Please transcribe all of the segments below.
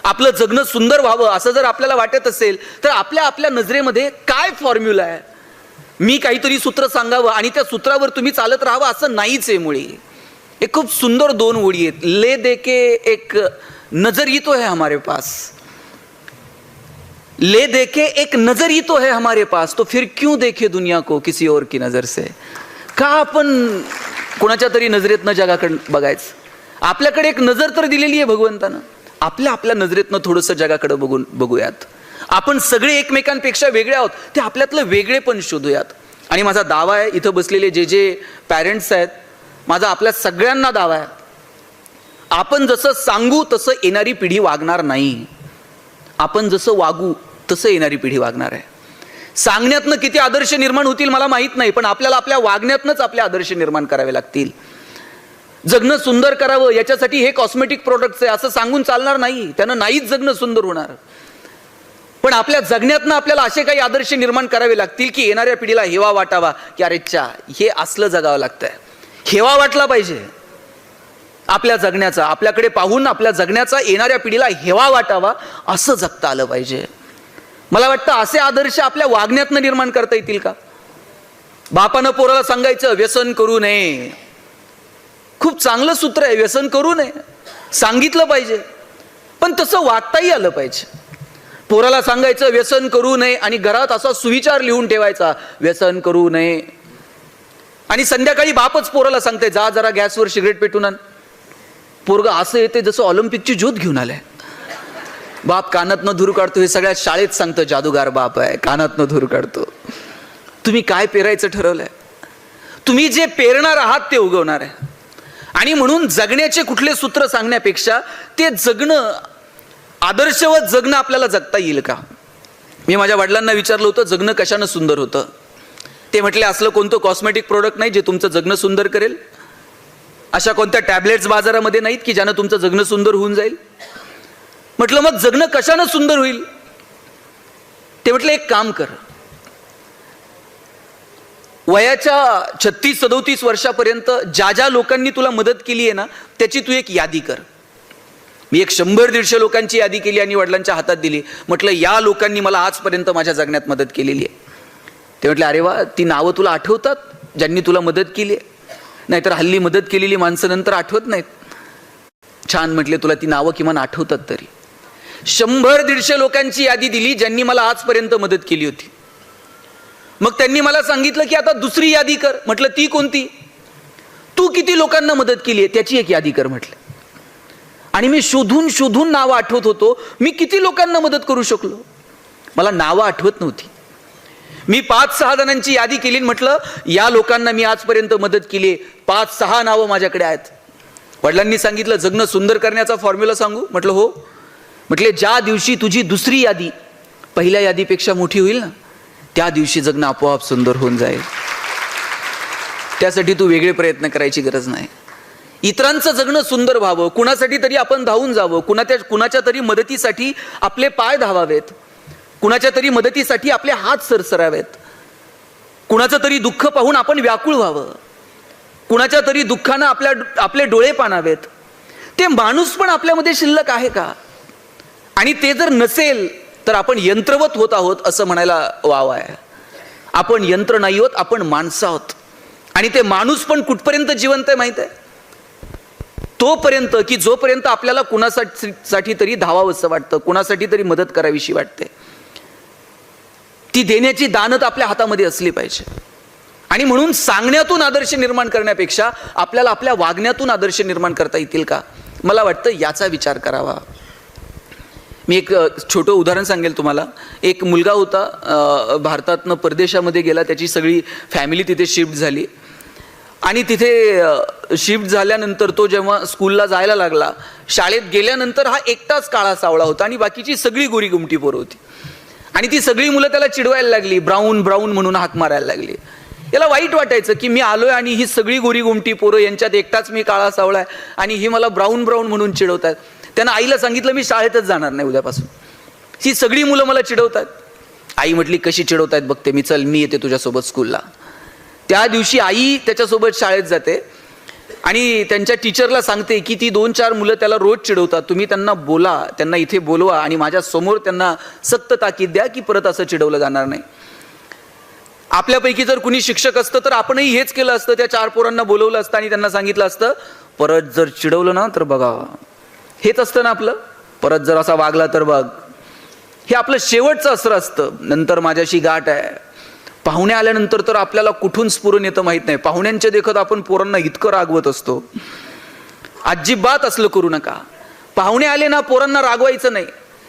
आपलं जगणं सुंदर व्हावं असं जर आपल्याला वाटत असेल तर आपल्या आपल्या नजरेमध्ये काय फॉर्म्युला आहे? मी काहीतरी सूत्र सांगावं आणि त्या सूत्रावर तुम्ही चालत राहावं असं नाहीच आहे मुळी. हे खूप सुंदर दोन ओळी आहेत. ले देके एक नजर तो है हमारे पास, ले देके एक नजर तो है हमारे पास, तो फिर क्यों देखे दुनिया को किसी और की नजर से. का आपण कोणाच्या तरी नजरेतनं जगाकडे बघायचं? आपल्याकडे एक नजर तर दिलेली आहे भगवंतानं. आपल्या आपल्या नजरेतनं थोडंसं जगाकडे बघूयात. आपण सगळे एकमेकांपेक्षा वेगळे आहोत, ते आपल्यातलं वेगळे पण शोधूयात. आणि माझा दावा आहे, इथं बसलेले जे जे पॅरेंट्स आहेत, माझा आपल्या सगळ्यांना दावा आहे, आपण जसं सांगू तसं येणारी पिढी वागणार नाही. आपण जसं वागू तसं येणारी पिढी वागणार आहे. सांगण्यातनं किती आदर्श निर्माण होतील मला माहीत नाही, पण आपल्याला आपल्या वागण्यातनंच आपले आदर्श निर्माण करावे लागतील. जगणं सुंदर करावं याच्यासाठी हे कॉस्मेटिक प्रोडक्ट्स आहे असं सांगून चालणार नाही, त्यानं नाहीच जगणं सुंदर होणार. पण आपल्या जगण्यातनं आपल्याला असे काही आदर्श निर्माण करावे लागतील की येणाऱ्या पिढीला हेवा वाटावा की अरे चा हे असलं जगावं लागतंय. हेवा वाटला पाहिजे आपल्या जगण्याचा, आपल्याकडे पाहून आपल्या जगण्याचा येणाऱ्या पिढीला हेवा वाटावा असं जगता आलं पाहिजे. मला वाटतं असे आदर्श आपल्या वागण्यातनं निर्माण करता येतील का? बापानं पोराला सांगायचं व्यसन करू नये, खूप चांगलं सूत्र आहे, व्यसन करू नये सांगितलं पाहिजे, पण तसं वागताही आलं पाहिजे. पोराला सांगायचं व्यसन करू नये आणि घरात असा सुविचार लिहून ठेवायचा व्यसन करू नये, आणि संध्याकाळी बापच पोराला सांगते जा जरा गॅसवर सिगरेट पेटून आण. पोरगा असं येते जसं ऑलिम्पिकची ज्योत घेऊन आलाय. बाप कानातनं धूर काढतो, हे सगळ्या शाळेत सांगतं जादूगार बाप आहे, कानातनं धूर काढतो. तुम्ही काय पेरायचं ठरवलंय? तुम्ही जे पेरणार आहात ते उगवणार आहे. आणि म्हणून जगण्याचे कुठले सूत्र सांगण्यापेक्षा ते जगणं, आदर्शवत जगणं आपल्याला जगता येईल का? मी माझ्या वडिलांना विचारलं होतं जगणं कशानं सुंदर होतं. ते म्हटले असलं कोणतं कॉस्मेटिक प्रोडक्ट नाही जे तुमचं जगणं सुंदर करेल. अशा कोणत्या टॅबलेट्स बाजारामध्ये नाहीत की ज्यानं तुमचं जगणं सुंदर होऊन जाईल. म्हटलं मग जगणं कशानं सुंदर होईल? ते म्हटलं एक काम कर, वयाच्या 36-37 वर्षापर्यंत ज्या ज्या लोकांनी तुला मदत केली आहे ना त्याची तू एक यादी कर. मी एक 100-150 लोकांची यादी केली आणि वडिलांच्या हातात दिली. म्हटलं या लोकांनी मला आजपर्यंत माझ्या जगण्यात मदत केलेली आहे. ते म्हटले अरे वा, ती नावं तुला आठवतात ज्यांनी तुला मदत केली आहे? नाहीतर हल्ली मदत केलेली माणसं नंतर आठवत नाहीत. छान, म्हटले तुला ती नावं किमान आठवतात तरी. 100-150 लोकांची यादी दिली ज्यांनी मला आजपर्यंत मदत केली होती. मग त्यांनी मला सांगितलं की आता दुसरी यादी कर. म्हटलं ती कोणती? तू किती लोकांना मदत केली आहे त्याची एक यादी कर म्हटलं. आणि मी शोधून शोधून नावं आठवत होतो, मी किती लोकांना मदत करू शकलो. मला नावं आठवत नव्हती. मी 5-6 जणांची यादी केली. म्हटलं या लोकांना मी आजपर्यंत मदत केली, 5-6 नावं माझ्याकडे आहेत. वडिलांनी सांगितलं जगणं सुंदर करण्याचा फॉर्म्युला सांगू? म्हटलं हो. म्हटले ज्या दिवशी तुझी दुसरी यादी पहिल्या यादीपेक्षा मोठी होईल ना त्या दिवशी जगणं आपोआप सुंदर होऊन जाईल. त्यासाठी तू वेगळे प्रयत्न करायची गरज नाही. इतरांचं जगणं सुंदर व्हावं, कुणासाठी तरी आपण धावून जावं, कुणाच्या तरी मदतीसाठी आपले पाय धावावेत, कुणाच्या तरी मदतीसाठी आपले हात सरसरावेत, कुणाचं तरी दुःख पाहून आपण व्याकुळ व्हावं, कुणाच्या तरी दुःखानं आपले डोळे पाणावेत. ते माणूस पण आपल्यामध्ये शिल्लक आहे का? आणि ते जर नसेल तर आपण यंत्रवत होत आहोत असं म्हणायला वाव आहे. आपण यंत्र नाही आहोत, आपण माणसं आहोत. आणि ते माणूस पण कुठपर्यंत जिवंत आहे माहित आहे? तोपर्यंत की जोपर्यंत आपल्याला कुणासाठी तरी धावावंसं वाटतं, कुणासाठी तरी मदत करावीशी वाटते. ती देण्याची दानत आपल्या हातामध्ये असली पाहिजे. आणि म्हणून सांगण्यातून आदर्श निर्माण करण्यापेक्षा आपल्याला आपल्या वागण्यातून आदर्श निर्माण करता येतील का, मला वाटतं याचा विचार करावा. मी एक छोटं उदाहरण सांगेल तुम्हाला. एक मुलगा होता, भारतातनं परदेशामध्ये गेला, त्याची सगळी फॅमिली तिथे शिफ्ट झाली. आणि तिथे शिफ्ट झाल्यानंतर तो जेव्हा स्कूलला जायला लागला, शाळेत गेल्यानंतर हा एकटाच काळा सावळा होता आणि बाकीची सगळी गोरी गुमटी पोरं होती. आणि ती सगळी मुलं त्याला चिडवायला लागली, ब्राऊन ब्राऊन म्हणून हाक मारायला लागली. याला वाईट वाटायचं की मी आलोय आणि ही सगळी गोरी गुमटी पोरं, यांच्यात एकटाच मी काळा सावळा आहे आणि ही मला ब्राऊन ब्राऊन म्हणून चिडवतात. त्यानं आईला सांगितलं मी शाळेतच जाणार नाही उद्यापासून, ही सगळी मुलं मला चिडवतात. आई म्हटली कशी चिडवतायत बघते मी, चल मी येते तुझ्यासोबत स्कूलला. त्या दिवशी आई त्याच्यासोबत शाळेत जाते. आणि त्यांच्या टीचरला सांगते की ती 2-4 मुलं त्याला रोज चिडवतात, तुम्ही त्यांना बोला, त्यांना इथे बोलवा आणि माझ्या समोर त्यांना सक्त ताकीद द्या की परत असं चिडवलं जाणार नाही. आपल्यापैकी जर कुणी शिक्षक असतं तर आपणही हेच केलं असतं, त्या 4 पोरांना बोलवलं असतं आणि त्यांना सांगितलं असतं, परत जर चिडवलं ना तर बघा. हेच असतं ना आपलं, परत जर असा वागला तर बघ. हे आपलं शेवटचं असर असतं. नंतर माझ्याशी गाठ आहे. पाहुणे आल्यानंतर तर आपल्याला कुठून स्फुरण येतं माहित नाही. पाहुण्यांच्या देखत आपण पोरांना इतकं रागवत असतो. अजिबात असलं करू नका. पाहुणे आले ना पोरांना रागवायचं नाही.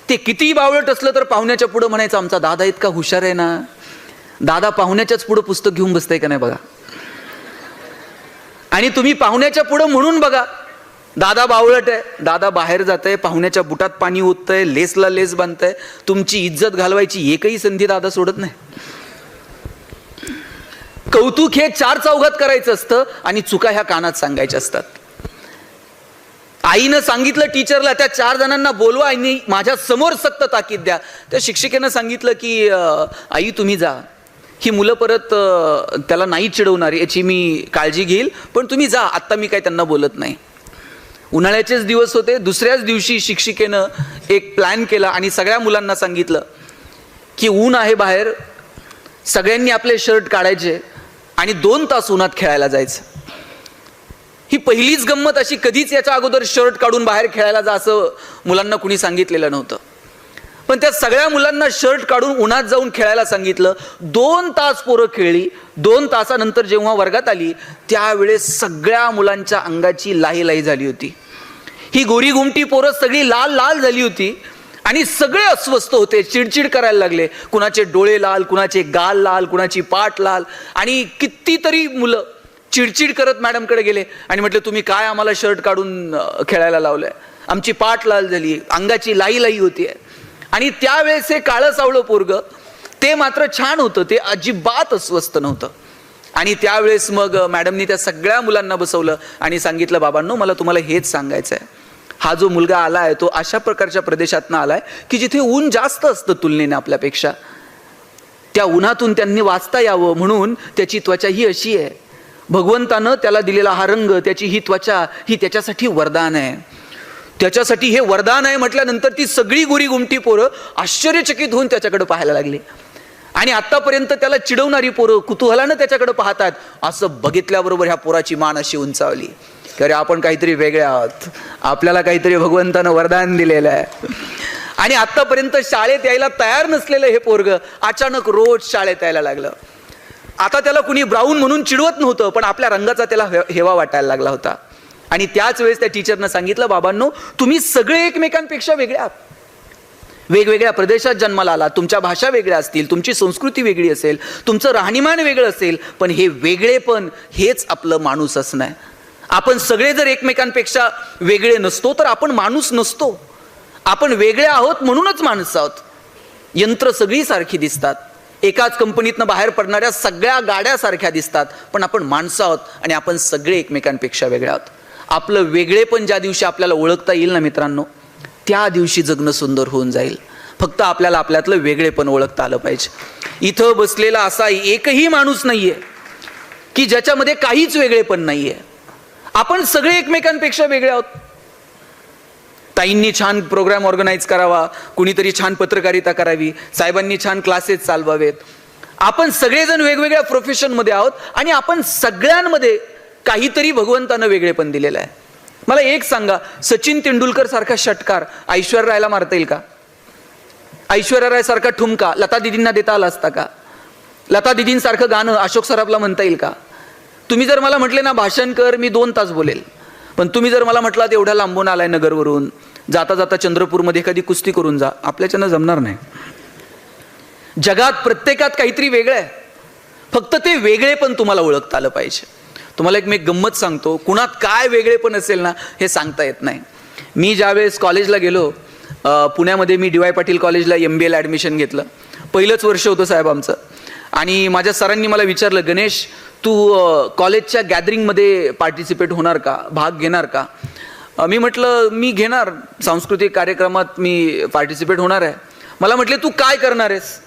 ते कितीही बावळट असलं तर पाहुण्याच्या पुढं म्हणायचं, आमचा दादा इतका हुशार आहे ना. दादा पाहुण्याच्याच पुढं पुस्तक घेऊन बसताय का नाही बघा. आणि तुम्ही पाहुण्याच्या पुढं म्हणून बघा, दादा बावळट आहे, दादा बाहेर जात आहे, पाहुण्याच्या बुटात पाणी ओततंय, लेसला लेस बांधतंय, तुमची इज्जत घालवायची एकही संधी दादा सोडत नाही. कौतुक हे 4 चौघात करायचं असतं आणि चुका ह्या कानात सांगायच्या असतात. आईनं सांगितलं टीचरला, त्या 4 जणांना बोलवा आणि माझ्या समोर सक्त ताकीद द्या. त्या शिक्षिकेनं सांगितलं की आई तुम्ही जा, ही मुलं परत त्याला नाही चिडवणार याची मी काळजी घेईल, पण तुम्ही जा, आत्ता मी काय त्यांना बोलत नाही. उन्हाळ्याचेच दिवस होते. दुसऱ्याच दिवशी शिक्षिकेनं एक प्लॅन केला आणि सगळ्या मुलांना सांगितलं की ऊन आहे बाहेर, सगळ्यांनी आपले शर्ट काढायचे आणि 2 तास उन्हात खेळायला जायचं. ही पहिलीच गंमत अशी. कधीच याच्या अगोदर शर्ट काढून बाहेर खेळायला जा असं मुलांना कुणी सांगितलेलं नव्हतं. पण त्या सगळ्या मुलांना शर्ट काढून उन्हात जाऊन खेळायला सांगितलं. 2 तास पोरं खेळली. 2 तासानंतर जेव्हा वर्गात आली त्यावेळेस सगळ्या मुलांच्या अंगाची लाही लाही झाली होती. ही गोरी घुमटी पोरं सगळी लाल लाल झाली होती आणि सगळे अस्वस्थ होते, चिडचिड करायला लागले. कुणाचे डोळे लाल, कुणाचे गाल लाल, कुणाची पाठ लाल. आणि कितीतरी मुलं चिडचिड करत मॅडमकडे गेले आणि म्हटले, तुम्ही काय आम्हाला शर्ट काढून खेळायला लावलंय, आमची पाठ लाल झाली, अंगाची लाई लाई होतीये. आणि त्यावेळेस हे काळं सावळं पोरग ते मात्र छान होतं, ते अजिबात अस्वस्थ नव्हतं. आणि त्यावेळेस मग मॅडमनी त्या सगळ्या मुलांना बसवलं आणि सांगितलं, बाबांनो मला तुम्हाला हेच सांगायचं आहे, हा जो मुलगा आला आहे तो अशा प्रकारच्या प्रदेशातनं आलाय की जिथे ऊन जास्त असतं तुलनेने आपल्यापेक्षा. त्या उन्हातून त्यांनी वाचता यावं म्हणून त्याची त्वचा ही अशी आहे. भगवंतानं त्याला दिलेला हा रंग, त्याची ही त्वचा, ही त्याच्यासाठी वरदान आहे. त्याच्यासाठी हे वरदान आहे म्हटल्यानंतर ती सगळी गोरी गुमटी पोरं आश्चर्यचकित होऊन त्याच्याकडे पाहायला लागली. आणि आतापर्यंत त्याला चिडवणारी पोरं कुतूहलानं त्याच्याकडे पाहतात. असं बघितल्याबरोबर ह्या पोराची मान अशी उंचावली की अरे आपण काहीतरी वेगळे आहोत, आपल्याला काहीतरी भगवंतानं वरदान दिलेलं आहे. आणि आतापर्यंत शाळेत यायला तयार नसलेलं हे पोरग अचानक रोज शाळेत यायला लागलं. आता त्याला कुणी ब्राऊन म्हणून चिडवत नव्हतं, पण आपल्या रंगाचा त्याला हेवा वाटायला लागला होता. आणि त्याच वेळेस त्या टीचरनं सांगितलं, बाबांनो तुम्ही सगळे एकमेकांपेक्षा वेगळे आहात. वेगवेगळ्या प्रदेशात जन्माला आला, तुमच्या भाषा वेगळ्या असतील, तुमची संस्कृती वेगळी असेल, तुमचं राहणीमान वेगळं असेल, पण हे वेगळेपण हेच आपलं माणूस असणं आहे. आपण सगळे जर एकमेकांपेक्षा वेगळे नसतो तर आपण माणूस नसतो. आपण वेगळे आहोत म्हणूनच माणसं आहोत. यंत्र सगळी सारखी दिसतात, एकाच कंपनीतनं बाहेर पडणाऱ्या सगळ्या गाड्या सारख्या दिसतात, पण आपण माणसं आहोत आणि आपण सगळे एकमेकांपेक्षा वेगळे आहोत. आपलं वेगळेपण ज्या दिवशी आपल्याला ओळखता येईल ना मित्रांनो, त्या दिवशी जगणं सुंदर होऊन जाईल. फक्त आपल्याला आपल्यातलं वेगळेपण ओळखता आलं पाहिजे. इथं बसलेला असा एकही माणूस नाहीये की ज्याच्यामध्ये काहीच वेगळेपण नाहीये. आपण सगळे एकमेकांपेक्षा वेगळे आहोत. ताईंनी छान प्रोग्राम ऑर्गनाईज करावा, कुणीतरी छान पत्रकारिता करावी, साहेबांनी छान क्लासेस चालवावेत. आपण सगळेजण वेगवेगळ्या प्रोफेशनमध्ये आहोत आणि आपण सगळ्यांमध्ये काहीतरी भगवंतानं वेगळेपण दिलेलं आहे. मला एक सांगा, सचिन तेंडुलकर सारखा षटकार ऐश्वर्या रायला मारता येईल का? ऐश्वर्या राय सारखा ठुमका लता दिदींना देता आला असता का? लता दिदींसारखं गाणं अशोक सराफला म्हणता येईल का? तुम्ही जर मला म्हटले ना भाषण कर, मी 2 तास बोलेल. पण तुम्ही जर मला म्हटलं एवढ्या लांबून आलाय नगरवरून, जाता जाता चंद्रपूरमध्ये एखादी कुस्ती करून जा, आपल्याच्यानं जमणार नाही. जगात प्रत्येकात काहीतरी वेगळं आहे. फक्त ते वेगळेपण तुम्हाला ओळखता आलं पाहिजे. तुम्हाला मी एक गंमत सांगतो, कुणात काय वेगळेपण असेल ना हे सांगता येत नाही. मी ज्यावेळेस कॉलेजला गेलो, पुण्यामध्ये मी डी वाय पाटील कॉलेजला MBA ला ॲडमिशन घेतलं. पहिलंच वर्ष होतं साहेब आमचं. आणि माझ्या सरांनी मला विचारलं, गणेश तू कॉलेजच्या गॅदरिंगमध्ये पार्टिसिपेट होणार का, भाग घेणार का? मी म्हटलं मी घेणार, सांस्कृतिक कार्यक्रमात मी पार्टिसिपेट होणार आहे. मला म्हटले तू काय करणार आहेस?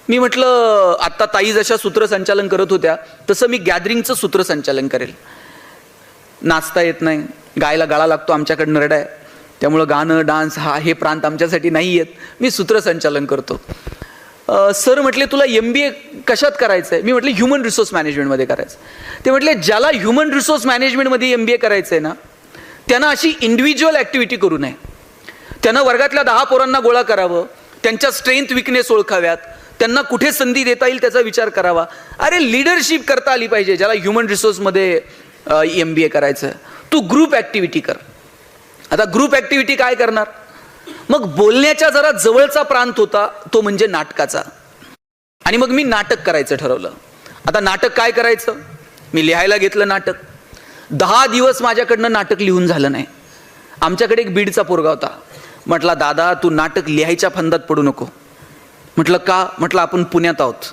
मी म्हटलं आत्ता ताई जशा सूत्रसंचालन करत होत्या तसं मी गॅदरिंगचं सूत्रसंचालन करेल. नाचता येत नाही, गायला गळा लागतो, आमच्याकडे नरडा आहे, त्यामुळं गाणं डान्स हे प्रांत आमच्यासाठी नाही येत. मी सूत्रसंचालन करतो. सर म्हटले तुला MBA कशात करायचं आहे? मी म्हटलं ह्युमन रिसोर्स मॅनेजमेंटमध्ये करायचं. ते म्हटले ज्याला ह्युमन रिसोर्स मॅनेजमेंटमध्ये MBA करायचं आहे ना, त्यानं अशी इंडिव्हिज्युअल ॲक्टिव्हिटी करू नये. त्यानं वर्गातल्या 10 पोरांना गोळा करावं, त्यांच्या स्ट्रेंथ विकनेस ओळखाव्यात, त्यांना कुठे संधी देता येईल त्याचा विचार करावा. अरे लीडरशिप करता आली पाहिजे ज्याला ह्युमन रिसोर्समध्ये MBA करायचं आहे. तू ग्रुप ॲक्टिव्हिटी कर. आता ग्रुप ॲक्टिव्हिटी काय करणार? मग बोलण्याच्या जरा जवळचा प्रांत होता तो म्हणजे नाटकाचा. आणि मग मी नाटक करायचं ठरवलं. आता नाटक काय करायचं? मी लिहायला घेतलं नाटक. 10 दिवस माझ्याकडनं नाटक लिहून झालं नाही. आमच्याकडे एक बीडचा पोरगा होता. म्हटला दादा तू नाटक लिहायच्या फंदात पडू नको. म्हटलं का? म्हटलं आपण पुण्यात आहोत,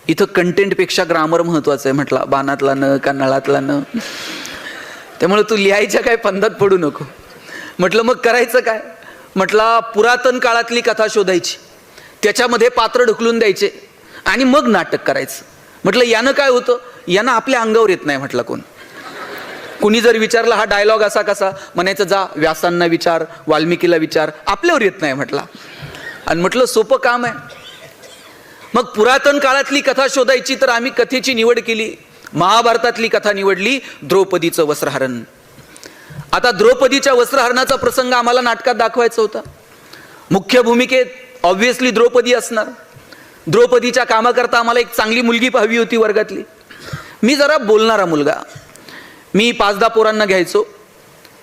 इथं कंटेंटपेक्षा ग्रामर महत्वाचं आहे. म्हटलं बाणातला न का नळातला न, त्यामुळे तू लिहायच्या काय फंदात पडू नको. म्हटलं मग करायचं काय? म्हटलं पुरातन काळातली कथा शोधायची, त्याच्यामध्ये पात्र ढकलून द्यायचे आणि मग नाटक करायचं. म्हटलं यानं काय होतं? यानं आपल्या अंगावर येत नाही. म्हटलं कुणी जर विचारलं हा डायलॉग असा कसा, म्हणायचं जा व्यासांना विचार, वाल्मिकीला विचार, आपल्यावर येत नाही. म्हटलं आणि म्हटलं सोपं काम आहे. मग पुरातन काळातली कथा शोधायची तर आम्ही कथेची निवड केली. महाभारतातली कथा निवडली, द्रौपदीचं वस्त्रहरण. आता द्रौपदीच्या वस्त्रहरणाचा प्रसंग आम्हाला नाटकात दाखवायचा होता. मुख्य भूमिकेत ऑब्व्हियसली द्रौपदी असणार. द्रौपदीच्या कामाकरता आम्हाला एक चांगली मुलगी हवी होती वर्गातली. मी जरा बोलणारा मुलगा. मी 5-10 पोरांना घ्यायचो,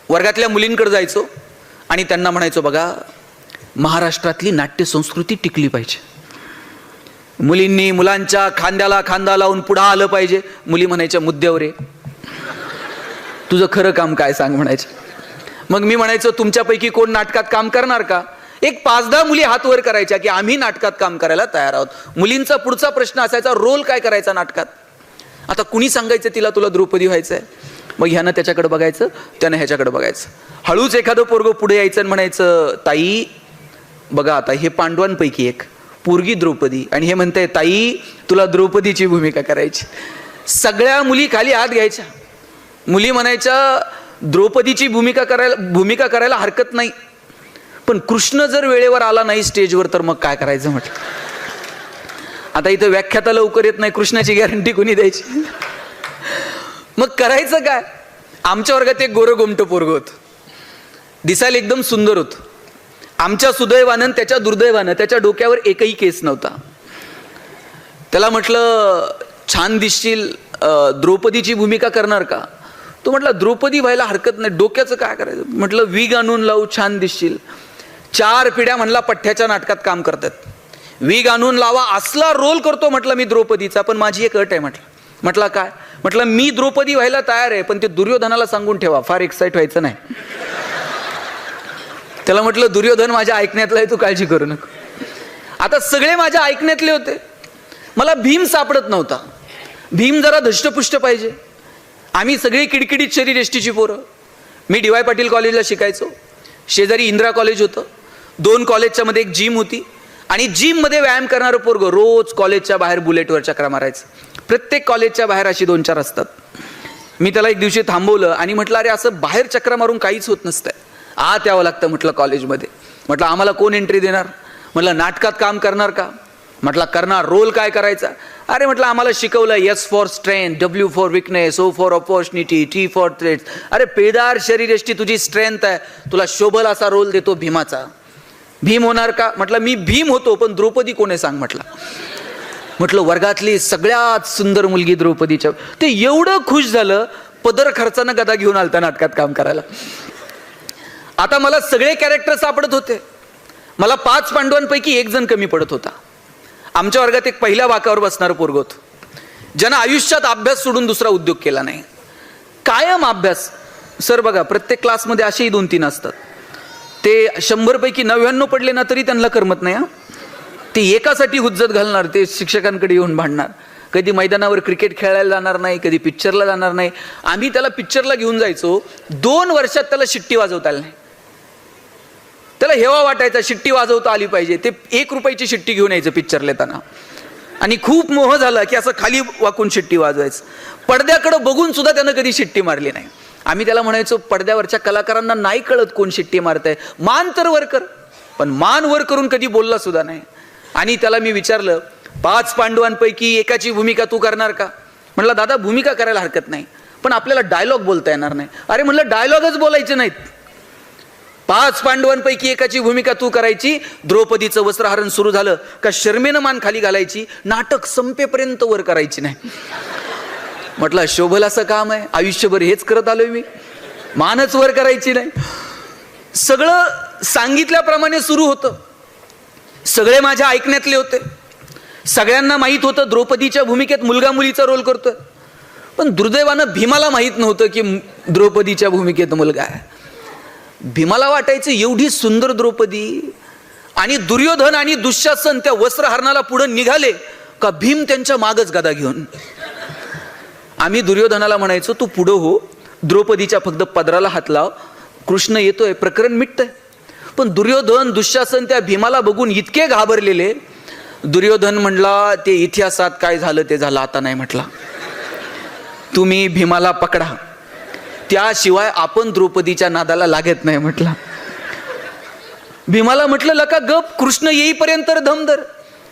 वर्गातल्या मुलींकडे जायचो आणि त्यांना म्हणायचो बघा महाराष्ट्रातली नाट्य संस्कृती टिकली पाहिजे. मुलींनी मुलांच्या खांद्याला खांदा लावून पुढे आलं पाहिजे. मुली म्हणायच्या मुद्द्यावर आहे, तुझं खरं काम काय सांग म्हणायचं. मग मी म्हणायचो तुमच्यापैकी कोण नाटकात काम करणार का? एक 5-10 मुली हात वर करायच्या की आम्ही नाटकात काम करायला तयार आहोत. मुलींचा पुढचा प्रश्न असायचा रोल काय करायचा नाटकात. आता कुणी सांगायचं तिला तुला द्रौपदी व्हायचंय. मग ह्यानं त्याच्याकडे बघायचं, त्यानं ह्याच्याकडे बघायचं. हळूच एखादं पोरगं पुढे यायचं आणि म्हणायचं ताई बघा आता हे पांडवांपैकी एक पोरगी द्रौपदी, आणि हे म्हणताय ताई तुला द्रौपदीची भूमिका करायची. सगळ्या मुली खाली हात घ्यायच्या. मुली म्हणायच्या द्रौपदीची भूमिका करायला हरकत नाही, पण कृष्ण जर वेळेवर आला नाही स्टेजवर तर मग काय करायचं. म्हटलं आता इथं व्याख्याता लवकर येत नाही, कृष्णाची गॅरंटी कोणी द्यायची. मग करायचं काय? आमच्या वर्गात एक गोरं गोमटं पोरगं होतं, दिसायला एकदम सुंदर होतं. आमच्या सुदैवानं त्याच्या दुर्दैवानं त्याच्या डोक्यावर एकही केस नव्हता. त्याला म्हटलं छान दिसशील, द्रौपदीची भूमिका करणार का? तो म्हटला द्रौपदी व्हायला हरकत नाही, डोक्याचं काय करायचं. म्हटलं विग आणून लावू, छान दिसशील. 4 पिढ्या म्हणला पठ्ठ्याच्या नाटकात काम करतात, विग आणून लावा, असला रोल करतो म्हटलं मी द्रौपदीचा, पण माझी एक अट आहे. म्हटलं काय? म्हटलं मी द्रौपदी व्हायला तयार आहे, पण ते दुर्योधनाला सांगून ठेवा, फार एक्साइट व्हायचं नाही. त्याला म्हटलं दुर्योधन माझ्या ऐकण्यातला आहे, तू काळजी करू नको. आता सगळे माझ्या ऐकण्यातले होते. मला भीम सापडत नव्हता. भीम जरा धष्टपुष्ट पाहिजे. आम्ही सगळी किडकिडीत शरीर एसटीची पोरं. मी DY पाटील कॉलेजला शिकायचो. शेजारी इंदिरा कॉलेज होतं. 2 कॉलेजच्या मध्ये एक जिम होती आणि जिममध्ये व्यायाम करणारं पोरगं रोज कॉलेजच्या बाहेर बुलेटवर चक्रा मारायचं. प्रत्येक कॉलेजच्या बाहेर अशी 2-4 असतात. मी त्याला एक दिवशी थांबवलं आणि म्हटलं अरे असं बाहेर चक्रा मारून काहीच होत नसतंय, आत यावं लागतं म्हटलं कॉलेजमध्ये. म्हटलं आम्हाला कोण एंट्री देणार? म्हटलं नाटकात काम करणार का? म्हटलं करणार. रोल काय करायचा? अरे म्हटलं आम्हाला शिकवलं S for strength, W for weakness, O for opportunity, T for threats. अरे पेदार शरीरयष्टी तुझी स्ट्रेंथ आहे, तुला शोभल असा रोल देतो भीमाचा. भीम होणार का? म्हटलं मी भीम होतो, पण द्रौपदी कोण आहे सांग. म्हटलं वर्गातली सगळ्यात सुंदर मुलगी द्रौपदीच्या. ते एवढं खुश झालं, पदर खर्चानं गदा घेऊन आलता नाटकात काम करायला. आता मला सगळे कॅरेक्टर सापडत होते. मला 5 पांडवांपैकी 1 जण कमी पडत होता. आमच्या वर्गात एक पहिल्या वाकावर बसणारं पोरगं होतं, ज्यानं आयुष्यात अभ्यास सोडून दुसरा उद्योग केला नाही. कायम अभ्यास. सर बघा प्रत्येक क्लासमध्ये असेही 2-3 असतात, ते 100 पैकी 99 पडले ना तरी त्यांना करमत नाही. ते एकासाठी हुज्जत घालणार, ते शिक्षकांकडे येऊन भांडणार. कधी मैदानावर क्रिकेट खेळायला जाणार नाही, कधी पिक्चरला जाणार नाही. आम्ही त्याला पिक्चरला घेऊन जायचो. 2 वर्षात त्याला शिट्टी वाजवता आली नाही. त्याला हेवा वाटायचा शिट्टी वाजवता आली पाहिजे. ते 1 रुपयाची शिट्टी घेऊन यायचं पिक्चर येताना आणि खूप मोह झाला की असं खाली वाकून शिट्टी वाजवायचं. पडद्याकडे बघून सुद्धा त्यानं कधी शिट्टी मारली नाही. आम्ही त्याला म्हणायचो, पडद्यावरच्या कलाकारांना नाही कळत कोण शिट्टी मारताय, मान तर वर कर. पण मान वर करून कधी बोलला सुद्धा नाही. आणि त्याला मी विचारलं, 5 पांडवांपैकी एकाची भूमिका तू करणार का? म्हटलं दादा भूमिका करायला हरकत नाही, पण आपल्याला डायलॉग बोलता येणार नाही. अरे म्हटलं डायलॉगच बोलायचे नाहीत. 5 पांडवांपैकी एकाची भूमिका तू करायची. द्रौपदीचं वस्त्रहरण सुरू झालं का शर्मेनं मान खाली घालायची, नाटक संपेपर्यंत वर करायची नाही. म्हटलं शोभल असं काम आहे, आयुष्यभर हेच करत आलोय मी, मानच वर करायची नाही. सगळं सांगितल्याप्रमाणे सुरू होतं. सगळे माझ्या ऐकण्यातले होते. सगळ्यांना माहित होतं द्रौपदीच्या भूमिकेत मुलगा मुलीचा रोल करतोय. पण दुर्दैवानं भीमाला माहित नव्हतं की द्रौपदीच्या भूमिकेत मुलगा आहे. भीमाला वाटायचं एवढी सुंदर द्रौपदी, आणि दुर्योधन आणि दुःशासन त्या वस्त्रहरणाला पुढे निघाले का भीम त्यांच्या मागच गदा घेऊन. आम्ही दुर्योधनाला म्हणायचो, तू पुढं हो, द्रौपदीच्या फक्त पदराला हात लाव, कृष्ण येतोय, प्रकरण मिटतंय. पण दुर्योधन दुःशासन त्या भीमाला बघून इतके घाबरलेले. दुर्योधन म्हणला, ते इतिहासात काय झालं ते झालं, आता नाही म्हटला. तुम्ही भीमाला पकडा, त्याशिवाय आपण द्रौपदीच्या नादाला लागत नाही म्हटला. भीमाला म्हटलं लका गप, कृष्ण येईपर्यंत धमधर.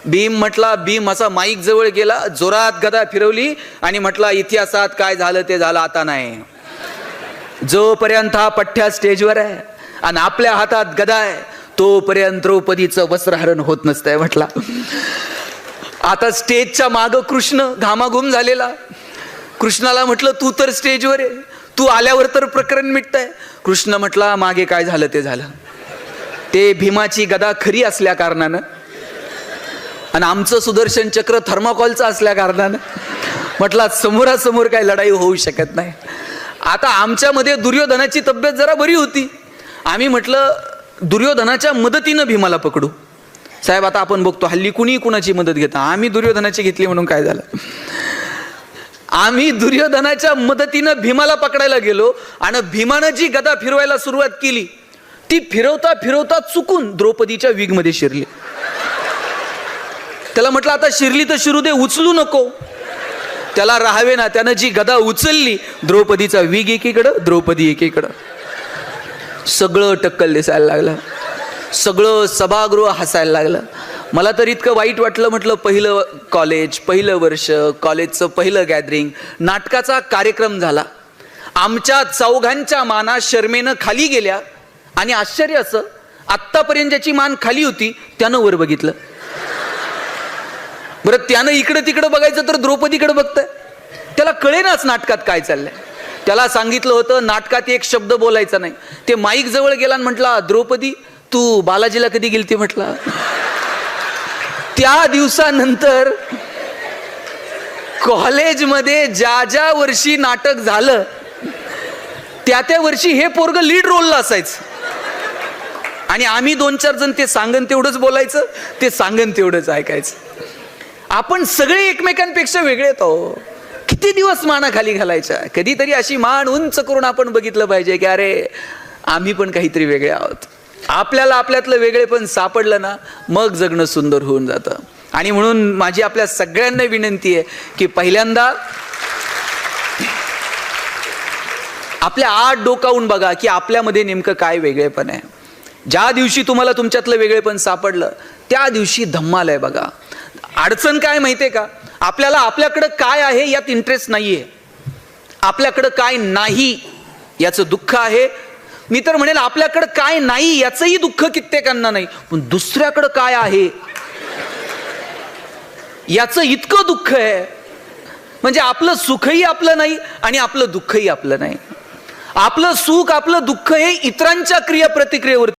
भीम म्हटला, भीम असा माईक जवळ गेला, जोरात गदा फिरवली आणि म्हटला, इतिहासात काय झालं ते झालं, आता नाही. जोपर्यंत हा पठ्ठ्या स्टेजवर आहे आणि आपल्या हातात गदा आहे, तोपर्यंत द्रौपदीचं वस्त्रहरण होत नसतंय म्हटला. आता स्टेजच्या माग कृष्ण घामाघूम झालेला. कृष्णाला म्हटलं, तू तर स्टेजवर आहे, तू आल्यावर तर प्रकरण मिटतंय. कृष्ण म्हटला, मागे काय झालं ते झालं. ते भीमाची गदा खरी असल्या कारणानं आणि आमचं सुदर्शन चक्र थर्माकॉलचं असल्या कारणानं म्हटला, समोरासमोर काही लढाई होऊ शकत नाही. आता आमच्यामध्ये दुर्योधनाची तब्येत जरा बरी होती. आम्ही म्हटलं, दुर्योधनाच्या मदतीनं भीमाला पकडू. साहेब आता आपण बघतो हल्ली कुणी कुणाची मदत घेता, आम्ही दुर्योधनाची घेतली म्हणून काय झालं. आम्ही दुर्योधनाच्या मदतीनं भीमाला पकडायला गेलो आणि भीमानं जी गदा फिरवायला सुरुवात केली, ती फिरवता फिरवता चुकून द्रौपदीच्या विग मध्ये शिरली. त्याला म्हटलं, आता शिरली तर शिरू दे, उचलू नको. त्याला राहावे ना, त्यानं जी गदा उचलली, द्रौपदीचा विग एकीकडं, द्रौपदी एकीकडं. सगळं टक्कल दिसायला लागलं, सगळं सभागृह हसायला लागलं. मला तर इतकं वाईट वाटलं. म्हटलं पहिलं कॉलेज, पहिलं वर्ष, कॉलेजचं पहिलं गॅदरिंग, नाटकाचा कार्यक्रम झाला. आमच्या चौघांच्या माना शर्मेनं खाली गेल्या आणि आश्चर्य असं, आत्तापर्यंत ज्याची मान खाली होती त्यानं वर बघितलं. बरं त्यानं इकडं तिकडं बघायचं तर द्रौपदीकडे बघतंय. त्याला कळेनाच नाटकात काय चाललंय. त्याला सांगितलं होतं नाटकात एक शब्द बोलायचा नाही. ते माईक जवळ गेला आणि म्हटला, द्रौपदी तू बालाजीला कधी गेलती म्हटला. त्या दिवसानंतर कॉलेजमध्ये ज्या ज्या वर्षी नाटक झालं त्या वर्षी हे पोरग लीड रोलला असायचं. आणि आम्ही 2-4 जण ते सांगन तेवढंच बोलायचं, ते सांगन तेवढंच ऐकायचं. आपण सगळे एकमेकांपेक्षा वेगळे आहोत. किती दिवस माना खाली घालायच्या. कधीतरी अशी मान उंच करून आपण बघितलं पाहिजे की अरे आम्ही पण काहीतरी वेगळे आहोत. आपल्याला आपल्यातलं वेगळेपण सापडलं ना, मग जगणं सुंदर होऊन जातं. आणि म्हणून माझी आपल्या सगळ्यांना विनंती आहे की पहिल्यांदा आपल्या आत डोकावून बघा की आपल्यामध्ये नेमकं काय वेगळेपण आहे. ज्या दिवशी तुम्हाला तुमच्यातलं वेगळेपण सापडलं त्या दिवशी धम्माल आहे बघा. अडचण काय माहितीये का, आपल्याला आपल्याकडं काय आहे यात इंटरेस्ट नाहीये, आपल्याकडं काय नाही याचं दुःख आहे. मी तर म्हणेल आपल्याकडं काय नाही याचंही दुःख कित्येकांना नाही, पण दुसऱ्याकडं काय आहे याचं इतकं दुःख आहे. म्हणजे आपलं सुखही आपलं नाही आणि आपलं दुःखही आपलं नाही. आपलं सुख आपलं दुःख हे इतरांच्या क्रिया प्रतिक्रियेवर